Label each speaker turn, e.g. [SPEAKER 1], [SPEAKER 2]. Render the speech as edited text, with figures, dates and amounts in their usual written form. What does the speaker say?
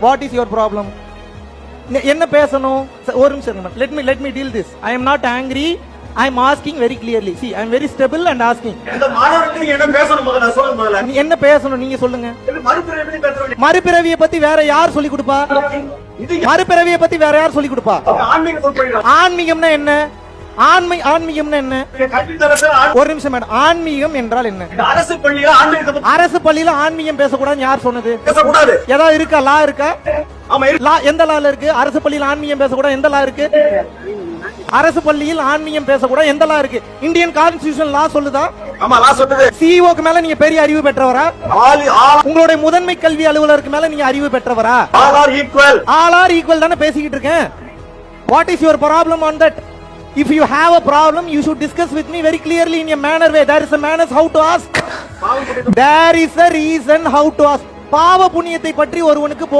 [SPEAKER 1] What is your problem? என்ன பேசணும்? ஒரு நிமிஷம், let me deal this. I am not angry. I am asking very clearly. See, I am very stable and asking.
[SPEAKER 2] இந்த மாணவருக்கு நீங்க என்ன பேசணும் முதல்ல சொல்லுங்க முதல்ல.
[SPEAKER 1] நீ என்ன பேசணும் நீங்க சொல்லுங்க.
[SPEAKER 2] மறுபிறவியை பத்தி பேசணும்.
[SPEAKER 1] மறுபிறவியை பத்தி வேற யார் சொல்லி கொடுப்பா? மறுபிறவியை பத்தி வேற யார் சொல்லி கொடுப்பா?
[SPEAKER 2] ஆன்மீகம் சொல்றீங்க.
[SPEAKER 1] ஆன்மீகம்னா என்ன? ஆன்மீகம்னா என்ன? ஒரு நிமிஷம் மேடம், ஆன்மீகம் என்றால் என்ன?
[SPEAKER 2] அரசு பள்ளியில ஆன்மீகம்,
[SPEAKER 1] அரசு பள்ளியில ஆன்மீகம் பேசக்கூடாதுன்னு யார் சொன்னது?
[SPEAKER 2] பேசக்கூடாது.
[SPEAKER 1] ஏதாவது இருக்கா? லா இருக்கா?
[SPEAKER 2] ஆமா இருக்கு.
[SPEAKER 1] லா எந்த லால இருக்கு? அரசு பள்ளியில் ஆன்மீகம் பேசக்கூடாது எந்த லா இருக்கு? அரசு பள்ளியில் ஆன்மீகம் பேசக்கூடாது எந்த லா இருக்கு? இந்தியன் கான்ஸ்டிடியூஷன் லா சொல்லுதா?
[SPEAKER 2] ஆமா லா சொல்லுது.
[SPEAKER 1] சிஇஓக்கு மேல நீங்க பெரிய அறிவு பெற்றவரா? உங்களுடைய முதன்மை கல்வி அலுவலருக்கு மேல நீங்க அறிவு பெற்றவரா?
[SPEAKER 2] All are equal.
[SPEAKER 1] All are equal தானே பேசிக்கிட்டு இருக்கேன். What is your problem on that? If you have a problem, you should discuss with me very clearly in a manner way. There is a manners how to ask. There is a reason how to ask. பாவ புண்ணியத்தை பற்றி ஒருவனுக்கு